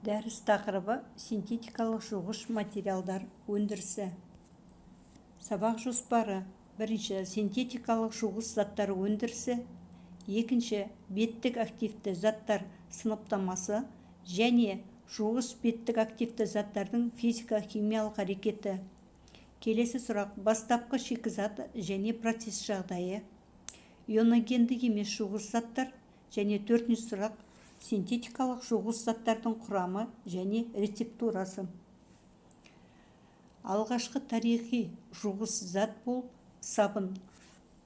Дәріс тақырыбы синтетикалық жуғыш материалдар өндірісі. Сабақ жоспары: бірінші, синтетикалық жуғыш заттар өндірісі. Екінші, беттік активті заттар сыныптамасы және жуғыш беттік активті заттардың физика-химиялық әрекеті. Келесі сұрақ: бастапқы шикізат және процесс жағдайы. Ионогендік емес жуғыш заттар. Және төртінші сұрақ: синтетикалық жуғыш заттардың құрамы және рецептурасы. Алғашқы тарихи жуғыш зат болып сабын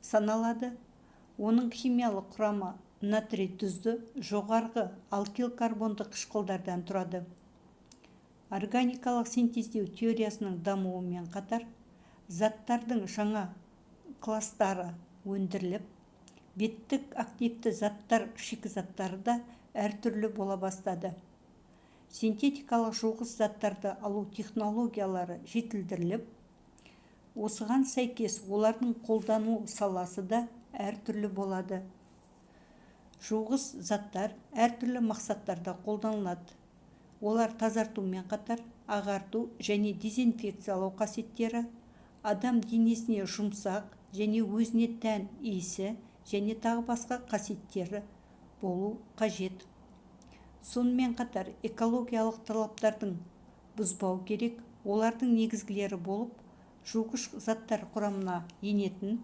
саналады. Оның химиялық құрамы натрий тұзды жоғарғы алкил карбонды қышқылдардан тұрады. Органикалық синтездеу теориясының дамуымен қатар заттардың жаңа кластары өндіріліп, беттік активті заттар шикізаттары да әртүрлі бола бастады. Синтетикалық жуғыш заттарды алу технологиялары жетілдіріліп, осыған сәйкес олардың қолдану саласы да әртүрлі болады. Жуғыш заттар әртүрлі мақсаттарда қолданылады. Олар тазартумен қатар ағарту және дезинфекциялау қасиеттері, адам денесіне жұмсақ және өзіне тән иісі және тағы басқа қасиеттері болу қажет. Сонымен қатар экологиялық талаптардың бұзбау керек. Олардың негізгілері болып, жуғыш заттар құрамына енетін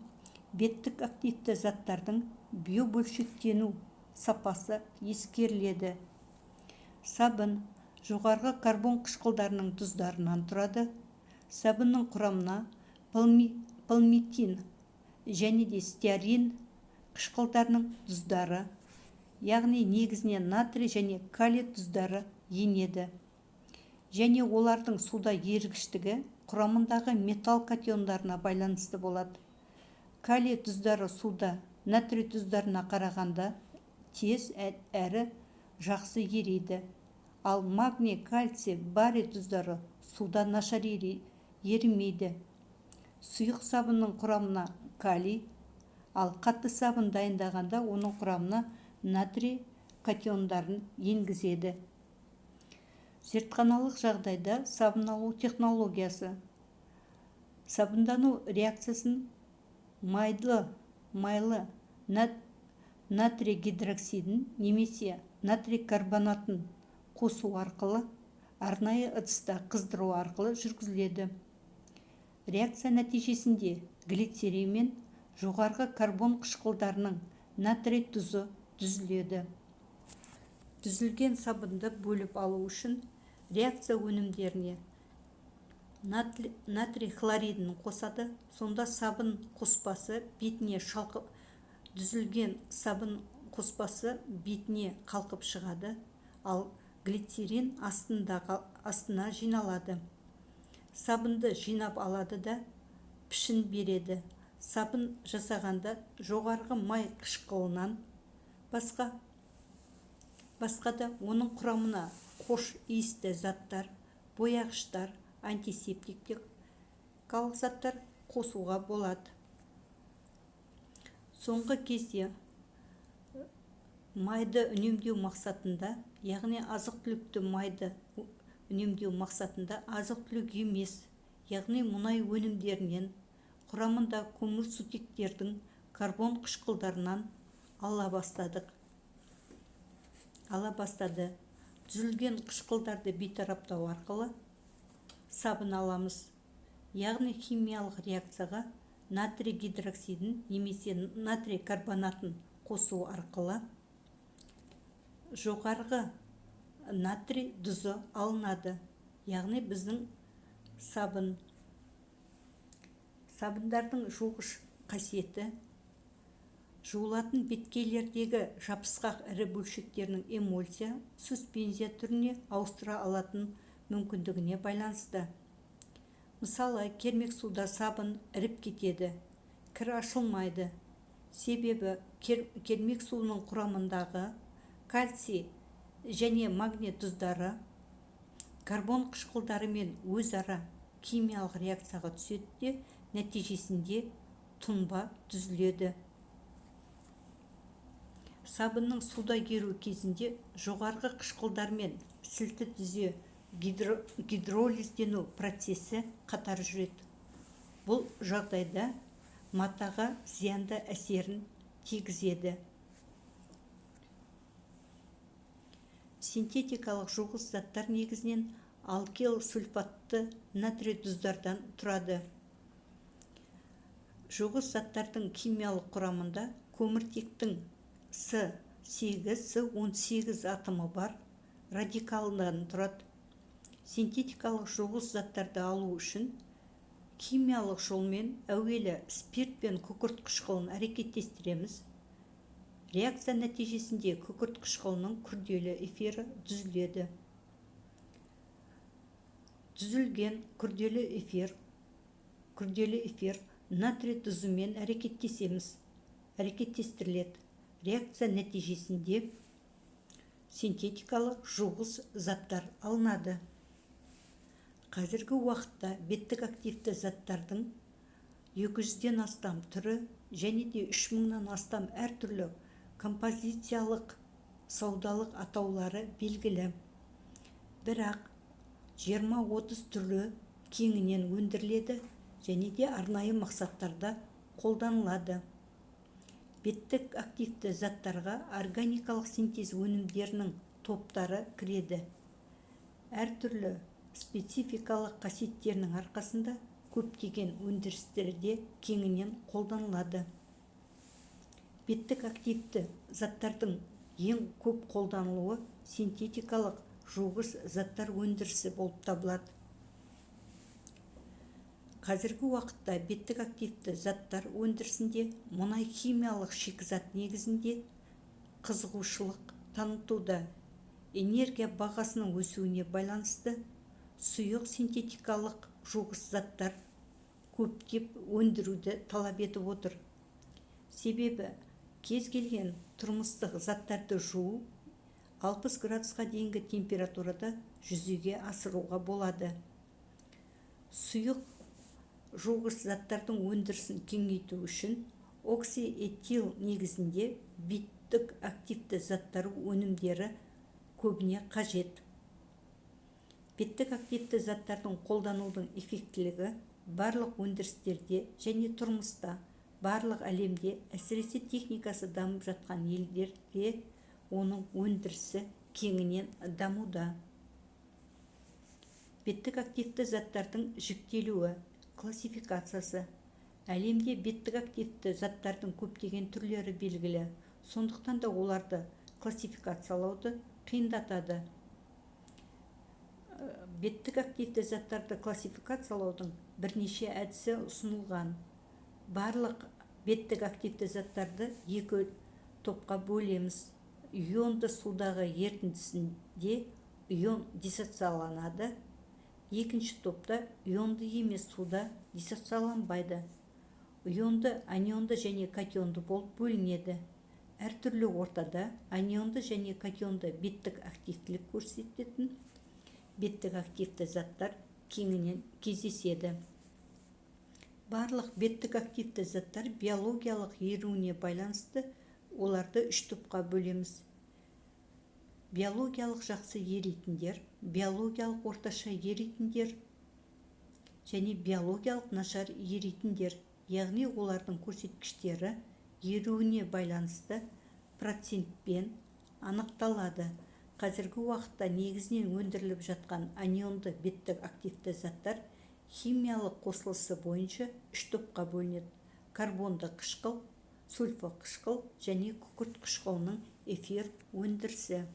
беттік активті заттардың биобөлшектену сапасы ескеріледі. Сабын жоғарғы карбон қышқылдарының тұздарынан тұрады. Сабынның құрамына палмитин және де стеарин қышқылдарының тұздары, яғни негізінен натрий және калий тұздары енеді. Және олардың суда ерігіштігі құрамындағы металл катиондарына байланысты болады. Калий тұздары суда натрий тұздарына қарағанда тез әрі жақсы ериді. Ал магний, кальций, барий тұздары суда нашар ерімейді. Сұйық сабынның құрамына калий, ал қатты сабын дайындағанда оның құрамына натрий катиондарын енгізеді. Зертханалық жағдайда сабын алу технологиясы. Сабындану реакциясын майлы натрий гидроксидін немесе натрий карбонатын қосу арқылы арнайы ыдыста қыздыру арқылы жүргізіледі. Реакция нәтижесінде глицерин мен жоғарғы карбон қышқылдарының натрий тұзы түзіледі. Түзілген сабынды бөліп алу үшін реакция өнімдеріне натрий хлоридін қосады. Сонда сабын қоспасы бетіне шалқып, түзілген сабын қоспасы бетіне қалқып шығады, ал глицерин астына жиналады. Сабынды жинап алады да пішін береді. Сабын жасағанда жоғарғы май қышқылынан басқа да оның құрамына хош иісті заттар, бояғыштар, антисептикалық заттар қосуға болады. Соңғы кезде майды үнемдеу мақсатында, яғни азық-түлікті майды үнемдеу мақсатында азық-түлік емес, яғни мұнай өнімдерінен құрамында көмірсутектердің карбон қышқылдарынан ала бастады. Түзілген қышқылдарды бейтараптау арқылы сабын аламыз. Яғни химиялық реакцияға натрий гидроксидін немесе натрий карбонатын қосу арқылы жоғарғы натрий тұзы алынады. Яғни біздің сабындардың жуғыш қасиеті жуылатын беткейлердегі жабысқақ ірі бөлшектерінің эмульсия, суспензия түріне ауыстыра алатын мүмкіндігіне байланысты. Мысалы, кермек суда сабын іріп кетеді, кір ашылмайды. Себебі кермек суының құрамындағы кальций және магний тұздары карбон қышқылдарымен өзара химиялық реакцияға түседі де, нәтижесінде тұнба түзіледі. Сабынның суда еру кезінде жоғарғы қышқылдармен сілті түзе гидролиздену процесі қатар жүреді. Бұл жағдайда матаға зиянды әсерін тигізеді. Синтетикалық жуғыш заттар негізінен алкил сульфатты натрий тұздардан тұрады. Жуғыш заттардың химиялық құрамында көміртектің С8С18 атомы бар радикалдан тұрады. Синтетикалық жуғыш заттарды алу үшін химиялық жолмен әуелі спирт пен күкірт қышқылын әрекеттестіреміз. Реакция нәтижесінде күкірт қышқылының күрделі эфирі түзіледі. Түзілген күрделі эфир натрий тұзымен әрекеттестіріледі. Реакция нәтижесінде синтетикалық жуғыш заттар алынады. Қазіргі уақытта беттік активті заттардың 200-ден астам түрі және де 3000-нан астам әртүрлі композициялық саудалық атаулары белгілі. Бірақ 20-30 түрі кеңінен өндіріледі және де арнайы мақсаттарда қолданылады. Беттік активті заттарға органикалық синтез өнімдерінің топтары кіреді. Әртүрлі спецификалық қасиеттерінің арқасында көптеген өндірістерде кеңінен қолданылады. Беттік активті заттардың ең көп қолданылуы синтетикалық жуғыш заттар өндірісі болып табылады. Қазіргі уақытта беттік активті заттар өндірісінде мұнай химиялық шикізат негізінде қызығушылық танытуда. Энергия бағасының өсуіне байланысты сұйық синтетикалық жуғыш заттар көптеп өндіруді талап етіп отыр. Себебі кез келген тұрмыстық заттарды жуу 60 градусқа дейінгі температурада жүзеге асыруға болады. Сұйық жуғыш заттардың өндірісін кеңейту үшін оксиэтил негізінде беттік активті заттар өнімдері көбіне қажет. Беттік активті заттардың қолданудың эффектілігі барлық өндірістерде және тұрмыста, барлық әлемде, әсіресе техникасы дамып жатқан елдерде оның өндірісі кеңінен дамуда. Беттік активті заттардың жіктелуі, классификациясы. Әлемде беттік активті заттардың көптеген түрлері белгілі, сондықтан да оларды классификациялауды қиындатады. Беттік активті заттарды классификациялаудың бірнеше әдісі ұсынылған. Барлық беттік активті заттарды екі топқа бөлеміз. Ионды судағы ерітіндісінде ион диссоцияланады. Екінші топта ионды емес суда диссоцияланбайды. Ионды, анионды және катионды болып бөлінеді. Әртүрлі ортада анионды және катионды беттік активтілік көрсететін беттік активті заттар кеңінен кездеседі. Барлық беттік активті заттар биологиялық еруіне байланысты оларды 3 топқа бөлеміз. Биологиялық жақсы еритіндер, биологиялық орташа еритіндер және биологиялық нашар еритіндер, яғни олардың көрсеткіштері еруіне байланысты процентпен анықталады. Қазіргі уақытта негізінен өндіріліп жатқан анионды беттік активті заттар химиялық қосылысы бойынша 3 топқа бөлінеді. Карбонды қышқыл, сульфо қышқыл және күкірт қышқылының эфир өндірісі.